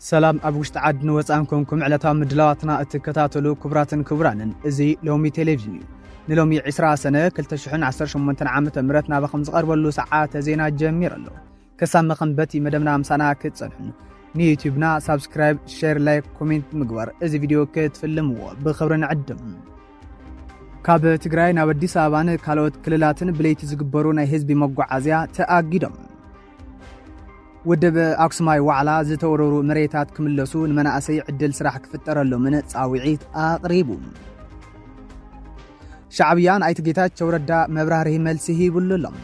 سلام أبوشت عاد نوصانكم على مدلاتنا اتكتاتلو كبراتن كبرانن ازي لومي تلفزيون نلومي 10 سنة كلتشحن 18 عامة مرتنا بخمس قربلو ساعات زينا جميرلو كسام خنبتي مدمنا مسانا كتصنحن نيوتيوبنا سبسكرايب شير لايك كومنت مقبر ازي فيديو كتفلموا بخبرنا عدم كاب تግራይ ናብ አዲስ አበባን ካልኦት ክልላትን ብለይቲ ዝግበሩ ናይ ህዝቢ መጓዓዝያ ተኣጊዶም ወደብ አክሱማይ ዋዕላ ዝተወረሩ መሬታት ክምለሱ ንመናእሰይ ዕድል ስራሕ ክፍጠረሎም ጻውዒት አቅሪቡ ሻዕብያን አይተጌታቸው ረዳ መብራህሪ መልሲ ሂቡልሎም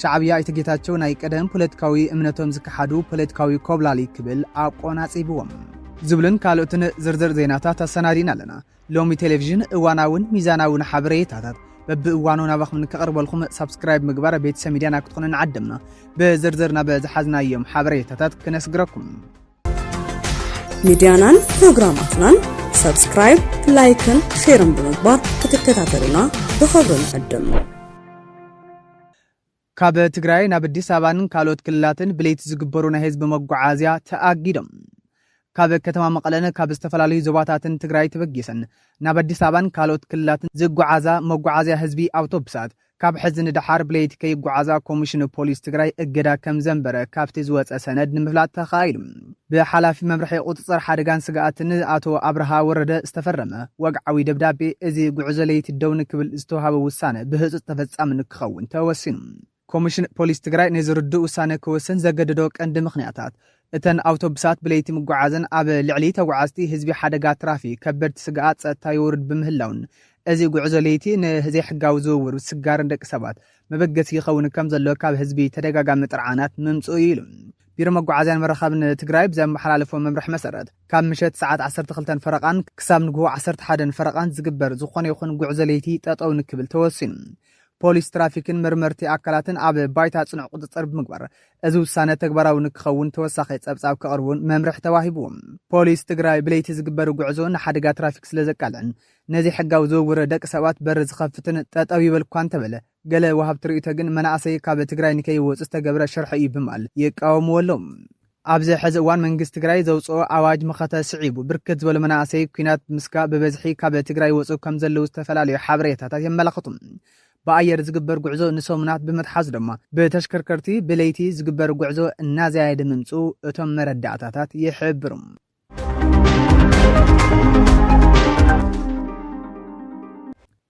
ሻዕብያ አይተጌታቸው ናይ ቀደም ፖለቲካዊ እምነቶም ዝከሓዱ ፖለቲካዊ ኮብላሊ ክብል አቆናጽይብዎም ዝብልን ካልኦትን ዝርዝር ዜናታት ተሰናዲና ኣለና لومي تلفزيون اواናውን ሚዛናውን ሓበሬታታት በብእዋኑና ባኽምን ከቀርበልኩም ሰብስክራይብ ምግባር ቤተሰብ ሚዲያና ክትኮኑን ዓድምና በዝርዝርና በዝሓዝናዮም ሓበሬታታት ከነስግረኩም ሚዲያናን ፕሮግራማትናን ሰብስክራይብ ላይክን ሼርን ብምግባር ክትከታተሉና ብኸብርን ዓድም ካብ ትግራይ ናብ አዲስ አበባን ካልኦት ክልላትን ብለይቲ ዝግበሩ ናይ ህዝቢ መጓዓዝያ ተኣጊዶም ካብ ከተማ መቀለነ ካብ ዝተፈላለዩ ዞባታትን ትግራይ ተበጊሰን ናብ አዲስ አበባን ካልኦት ክልላትን ዝጓዓዛ መጓዓዝያ ህዝቢ አውቶቡሳት ካብ ሕዝን ድሓር ብለይቲ ከይጓዓዛ ኮሚሽን ፖሊስ ትግራይ እገዳ ከም ዘንበረ ካብቲ ዝወፀ ሰነድ ንምፍላጥ ተኻኢሉ ብሓላፊ መምርሒ ቁጥጥር ሓደጋን ስጋኣትን አቶ አብርሃ ወረደ ዝተፈረመ ወግዓዊ ደብዳቤ እዚ ጉዕዞ ለይቲ ደውን ክብል ዝተወሃበ ውሳነ ብህፁፅ ተፈጻሚ ንክኸውን ተወሲኑ ኮሚሽን ፖሊስ ትግራይ ንዝርዱ ውሳነ ክወስን ዘገደዶ ቀንዲ ምኽንያታት እተን አውቶቡሳት ብለይቲ መጓዓዝን ኣብ ልዕሊ ተጓዓዝቲ ህዝቢ ሓደጋ ትራፊክ ከበድቲ ስጋኣት ጸጥታ ይውርድ ብምህላውን እዚ ጉዕዞ ለይቲ ንህዝቢ ሕጋዊ ዝውውር ስጋርን ደቂ ሰባት መበገሲ ይኸውን ከም ዘሎ ካብ ህዝቢ ተደጋጋሚ ጥርዓናት ምምጽኡ ኢሉ ቢሮ መጓዓዝያን መራኸብን ትግራይ ብዘመሓላለፎ መምርሕ መሰረት ካብ ምሸት ሰዓት 12 ፈረቓን ክሳብ ንግሆ 11 ፈረቓን ዝግበር ዝኾነ ይኹን ጉዕዞ ለይቲ ጠጠው ንክብል ተወሲኑ ፖሊስ ትራፊክን መርመርቲ አካላትን ኣብ ባይታ ጽኑዕ ቁጥጥር ብምግባር እዚ ውሳነ ተግባራዊ ንክኸውን ተወሳኺ ጸብጻብ ከቕርቡን መምርሕ ተዋሂቡዎም ፖሊስ ትግራይ ብለይቲ ዝግበር ጉዕዞ ንሓደጋ ትራፊክ ስለዘቃልዕን ነዚ ሕጋዊ ዝውውር ደቂ ሰባት በር ዝኸፍትን ጠጠው ይብል እኳ እንተበለ ገለ ወሃብ ትርኢቶ ግን መናእሰይ ካብ ትግራይ ንከይወፁ ዝተገብረ ሽርሒ እዩ ብምባል ይቃወምዎሎም ኣብዚ ሕዚ እዋን መንግስቲ ትግራይ ዘውፅኦ ኣዋጅ መኸተ ስዒቡ ብርክት ዝበሉ መናእሰይ ኩናት ምስካ ብበዝሒ ካብ ትግራይ ወፁ ከም ዘለው ዝተፈላለዩ ሓበሬታታት የመላኽቱ በአየር ዝግበር ጉዕዞ ንሶምናት በመትሓዝ ድማ በተሽከርከርቲ ብለይቲ ዝግበር ጉዕዞ እናዘያየደ ምምፁ እቶም መረዳእታታት ይሕብሩም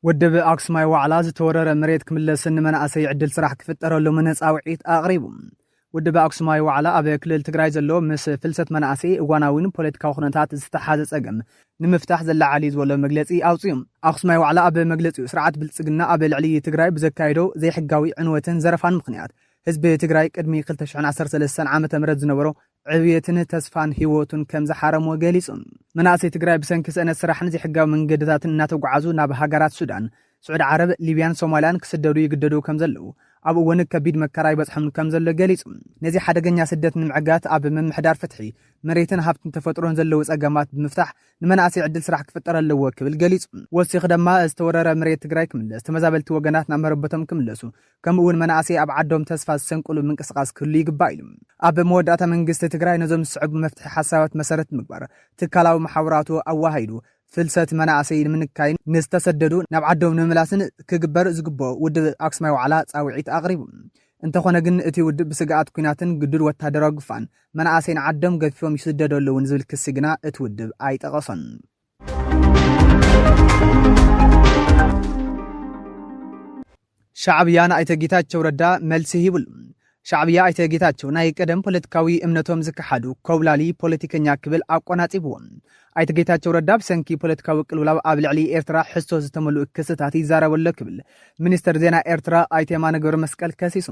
ወደብ አክሱማይ ዋዕላ ዝተወረረ መሬት ክምለስን መናእሰይ ዕድል ስራሕ ክፍጠረሎም ጻውዒት አቅሪቡ ወደብ አክሱማይ ዋዕላ ኣብ ክልል ትግራይ ዘሎ ምስ ፍልሰት መናእሰይ እዋናውን ፖለቲካዊ ኩነታት ዝተሓዘ ጸገም ንምፍታሕ ዘላዓሊ ዝበሎ መግለጺ ኣውፅዮም አክሱማይ ዋዕላ ኣብ መግለጺኡ ስርዓት ብልጽግና ኣብ ልዕሊ ትግራይ ብዘካይዶ ዘይሕጋዊ ዕንወትን ዘረፋን ምኽንያት ህዝቢ ትግራይ ቅድሚ 2013 ዓመተ ምህረት ዝነበሮ ዕብየትን ተስፋን ህይወቱን ከም ዝሓረሞ ገሊጹ መናእሰይ ትግራይ ብሰንኪ ስእነት ስራሕን ዘይሕጋዊ መንገድታትን እናተጓዓዙ ናብ ሃገራት ሱዳን سعود عرب ليبيان سوماليان كسددو يقددو كم زلو أبو ون كبيد مكراي بصحم كم زلو جاليس نزي حدقنيا سدت نمعقات أب من محدار فتحي مريتن هافتن تفترون زلو أقامات بمفتاح نمنعسي عدل سرح كفتر اللو كبل جاليس وسي خدم ما استورر مريت تجراي كملس تمزابل توجنات نعمر ربتهم كملسو كم أول منعسي أب عدهم تسفى السنقلو من قصقاص كلي قبايلم أب مودعة من قصة تجراي نظم الصعب مفتح حسابات مسارة مكبر تكلاو محاوراته أو واحدو ፍልሰት መናእሰይ ምንካይ ንስተሰደዱ ናብ ዓዶም ንምምላስን ክግበር ዝግበኦ ውድብ አክሱማይ ዋዕላ ጻውዒት አቅሪቡ እንተኾነ ግን እቲ ውድብ ብስጋኣት ኩናትን ግድድ ወታደራዊ ግፋን መናእሰይን ዓዶም ገፊፎም ይስደደሉውን ዝብል ክሲ ግና እቲ ውድብ ኣይጠቐሶን ሻዕብያን አይተጌታቸው ረዳ መልሲ ይብል ሻዕብያ አይተጌታቸው ናይ ቀደም ፖለቲካዊ እምነቶም ዝከሓዱ ኮብላሊ ፖለቲከኛ ክብል አቆናጽይብዎም አይተጌታቸው ረዳ ብሰንኪ ፖለቲካዊ ቅልውላው ኣብ ልዕሊ ኤርትራ ሕሶ ዝተመልኡ ክስታት ይዛረበሎ ክብል ሚኒስተር ዜና ኤርትራ ኣይተ የማነ ገብረ መስቀል ከሲሱ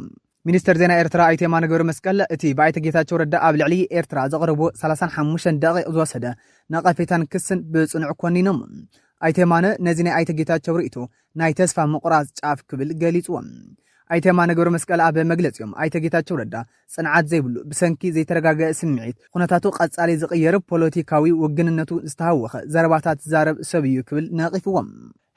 ሚኒስተር ዜና ኤርትራ ኣይተ የማነ ገብረ መስቀል እቲ በአይተጌታቸው ረዳ ኣብ ልዕሊ ኤርትራ ዘቕርቦ 35 ደቂቕ ዝወሰደ ነቐፌታን ክስን ብጽኑዕ ኮኒኖም ኣይተ የማነ ነዚ ናይ አይተጌታቸው ርእይቶ ናይ ተስፋ ምቁራጽ ጫፍ ክብል ገሊጽዎም ኣይተ የማነ ገብረ መስቀል ኣብ መግለጺኦም አይተጌታቸው ረዳ ጽንዓት ዘይብሉ ብሰንኪ ዘይተረጋገአ ስምዒት ኩነታቱ ቀጻሊ ዝቕየር ፖለቲካዊ ውግንነቱ ዝተሃወኸ ዘረባታት ዛረብ ሰብ እዩ ክብል ነቒፍዎም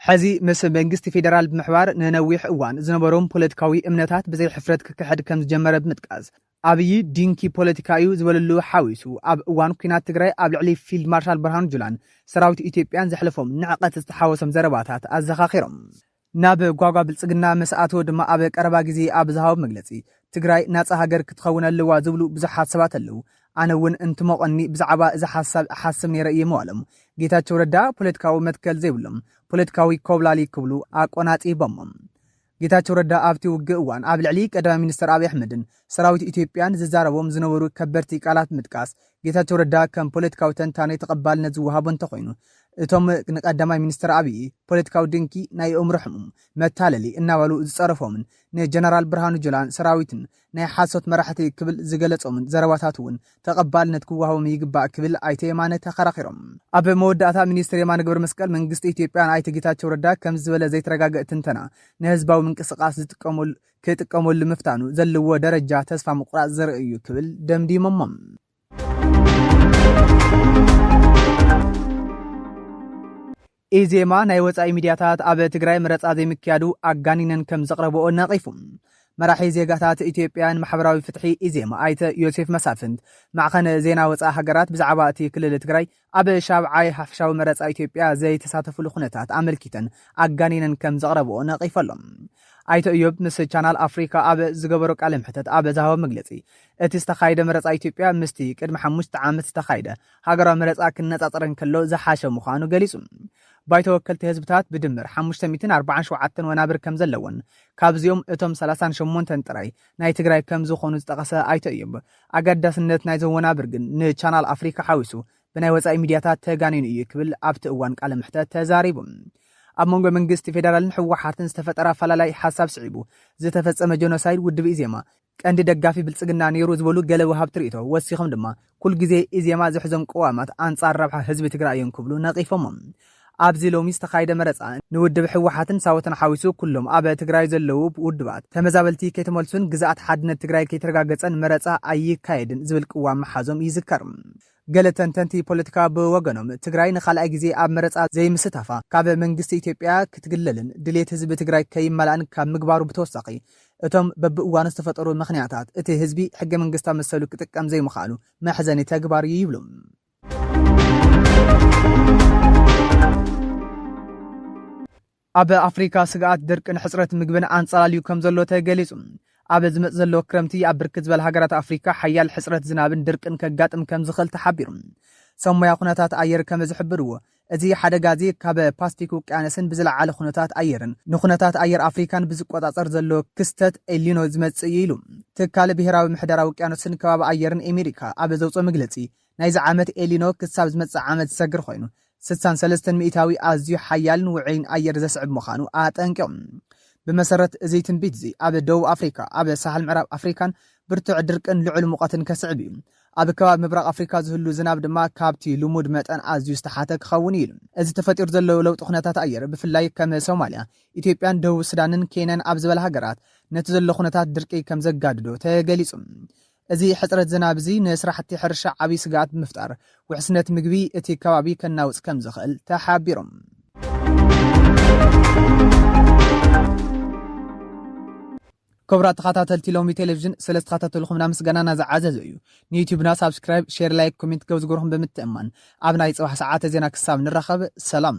ሕዚ ምስ መንግስቲ ፌደራል ብምሕባር ንነዊሕ እዋን ዝነበሮም ፖለቲካዊ እምነታት ብዘይ ሕፍረት ክክሕድ ከም ዝጀመረ ብምጥቃስ ኣብይ ዲንኪ ፖለቲካዩ ዝበለሉ ሓዊሱ ኣብ እዋን ኩናት ትግራይ ኣብ ልዕሊ ፊልድ ማርሻል ብርሃኑ ጁላን ሰራዊት ኢትዮጵያን ዘሕልፎም ንዕቀት ዝተሓወሶም ዘረባታት ኣዘኻኺሮም ናብ ጓጓ ብልጽግና መስኣቶ ድማ ኣብ ቀረባ ግዜ ኣብ ዝሃብ መግለጺ ትግራይ ናጻ ሃገር ክትኸውን ኣለዋ ዝብሉ ብዙሓት ሰባት ኣለዉ ኣነ እውን እንትሞቐኒ ብዛዕባ እዚ ሓሳብ ሓስብ ነይረ እየ መዋሎም ጌታቸው ረዳ ፖለቲካዊ መትከል ዘይብሎም ፖለቲካዊ ኮብላሊ ክብሉ ኣቆናጺቦሞም ጌታቸው ረዳ ኣብቲ ውግእ እዋን ኣብ ልዕሊ ቀዳማይ ሚኒስትር ኣብይ ኣሕመድን ሰራዊት ኢትዮጵያን ዝዛረቦም ዝነበሩ ከበርቲ ቃላት ምጥቃስ ጌታቸው ረዳ ከም ፖለቲካዊ ተንታነይ ተቐባልነት ዝወሃቦ እንተኾይኑ እቶም ንቀዳማይ ሚኒስትር ኣብይ ፖለቲካዊ ድንኪ ናይ እምሮ ሕሙም መታለሊ እናበሉ ዝጸረፎምን ንጀነራል ብርሃኑ ጁላን ሰራዊትን ናይ ሓሶት መራሕቲ ክብል ዝገለጾምን ዘረባታት እውን ተቐባልነት ክወሃቦም ይግባእ ክብል ኣይተ የማነ ተኸራኺሮም ኣብ መወዳእታ ሚኒስትር የማነ ገብረ መስቀል መንግስቲ ኢትዮጵያን ኣይተ ጌታቸው ረዳ ከም ዝበለ ዘይተረጋገእ ትንተና ንህዝባዊ ምንቅስቃስ ክጥቀመሉ ምፍታኑ ዘለዎ ደረጃ ተስፋ ምቁራጽ ዘርኢ እዩ ክብል ደምዲሞም ኢዜማ ናይ ወፃኢ ሚድያታት ኣብ ትግራይ መረጻ ዘይምክያዱ ኣጋኒነን ከም ዘቕረብኦ ነቒፉ መራሒ ዜጋታት ኢትዮጵያን ማሕበራዊ ፍትሒ ኢዜማ ኣይተ ዮሴፍ መሳፍንት ማዕኸነ ዜና ወፃኢ ሃገራት ብዛዕባ እቲ ክልል ትግራይ ኣብ ሻብዓይ ሓፈሻዊ መረጻ ኢትዮጵያ ዘይተሳተፍሉ ኩነታት ኣመልኪተን ኣጋኒነን ከም ዘቕረብኦ ነቒፈሎም ኣይተ እዮብ ምስ ቻናል ኣፍሪካ ኣብ ዝገበሮ ቃለ ምሕተት ኣብ ዝሃቦ መግለጺ እቲ ዝተኻይደ መረጻ ኢትዮጵያ ምስቲ ቅድሚ 5 ዓመት ዝተኻይደ ሃገራዊ መረጻ ክነጻጸር ከሎ ዝሓሸ ምዃኑ ገሊጹ ባይተ ወከልቲ ህዝብታት ብድምር 547 ወናብር ከም ዘለዎን ካብዚኦም እቶም 38 ጥራይ ናይ ትግራይ ከም ዝኾኑ ዝጠቐሰ ኣይተ እዮብ ኣገዳስነት ናይ ዘወናብር ግን ንቻናል ኣፍሪካ ሓዊሱ ብናይ ወፃኢ ሚድያታት ተጋኒኑ እዩ ክብል ኣብቲ እዋን ቃለ ምሕተት ተዛሪቡ ኣብ መንጎ መንግስቲ ፌደራልን ሕወሓትን ዝተፈጠረ ፈላላይ ሓሳብ ስዒቡ ዝተፈጸመ ጀኖሳይድ ውድብ ኢዜማ ቀንዲ ደጋፊ ብልጽግና ነይሩ ዝበሉ ገለ ወሃብ ትርኢቶ ወሲኾም ድማ ኩል ግዜ ኢዜማ ዝሕዞም ቅዋማት ኣንጻር ረብሓ ህዝቢ ትግራይ እዮም ክብሉ ነቒፎም ኣብዚ ሎሚ ዝተኻይደ መረጻ ንውድብ ሕወሓትን ሳወትን ሓዊሱ ኩሎም ኣብ ትግራይ ዘለዉ ውድባት ተመዛበልቲ ከይተመልሱን ግዛኣት ሓድነት ትግራይ ከይተረጋገጸን መረጻ ኣይካየድን ዝብል ቅዋም መሓዞም ይዝከር ገለ ተንተንቲ ፖለቲካ ብወገኖም ትግራይ ንኻልኣይ ግዜ ኣብ መረጻ ዘይምስታፋ ካብ መንግስቲ ኢትዮጵያ ክትግለልን ድሌት ህዝቢ ትግራይ ከይመላእን ካብ ምግባሩ ብተወሳኺ እቶም በብእዋኑ ዝተፈጠሩ ምኽንያታት እቲ ህዝቢ ሕገ መንግስታዊ መሰሉ ክጥቀም ዘይምኽኣሉ መሕዘኒ ተግባር እዩ ይብሉ ኣብ ኣፍሪካ ስግኣት ድርቅን ሕጽረት ምግብን ኣንጸላልዩ ከም ዘሎ ተገሊጹ ኣብ ዝመጽእ ዘሎ ክረምቲ ኣብ ብርክት ዝበለ ሃገራት ኣፍሪካ ሓያል ሕጽረት ዝናብን ድርቅን ከጋጥም ከም ዝኽእል ተሓቢሩ ሰሞያ ኩነታት ኣየር ከም ዝሕብርዎ እዚ ሓደጋ እዚ ካብ ፓስፊክ ውቅያኖስን ብዝለዓለ ኩነታት ኣየርን ንኩነታት ኣየር ኣፍሪካን ብዝቆጻጸር ዘሎ ክስተት ኤልኒኖ ዝመጽእ ኢሉ ትካል ብሄራዊ ምሕደራዊ ውቅያኖስን ከባቢ ኣየርን ኣሜሪካ ኣብ ዘውፅኦ መግለጺ ናይዚ ዓመት ኤልኒኖ ክሳብ ዝመጽእ ዓመት ዝሰግር ኮይኑ 63 ሚእታዊ ኣዝዩ ሓያልን ውዑይን ኣየር ዘስዕብ ምዃኑ ኣጠንቂቖም ብመሰረት እዚ ትንቢት እዚ ኣብ ደቡብ ኣፍሪካ ኣብ ሳሕል ምዕራብ ኣፍሪካን ብርቱዕ ድርቅን ልዑል ሙቐትን ከስዕብ እዩ ኣብ ከባቢ ምብራቕ ኣፍሪካ ዝህሉ ዝናብ ድማ ካብቲ ልሙድ መጠን ኣዝዩ ዝተሓተ ክኸውን ኢሉ እዚ ተፈጢሩ ዘሎ ለውጢ ኩነታት ኣየር ብፍላይ ከም ሶማልያ ኢትዮጵያን ደቡብ ሱዳንን ኬንያን ኣብ ዝበለ ሃገራት ነቲ ዘሎ ኩነታት ድርቂ ከም ዘጋድዶ ተገሊጹ እዚ ሕጽረት ዝናብ እዚ ንስራሕቲ ሕርሻ ዓብይ ስጋት ብምፍጣር ውሕስነት ምግቢ እቲ ከባቢ ከናውጽ ከም ዝኽእል ተሓቢሮም كبرات تخاطات ሎሚ ቴሌቪዥን ስለተኸታተልኹምና ምስጋናና ዝዓዘዘ እዩ ንዩቲዩብና ሳብስክራይብ ሼር ላይክ ኮሜንት ገውዝግርኩም ብምትእማን ኣብ ናይ ጽባሕ ሰዓተ ዜና ክሳብ ንራኸብ ሰላም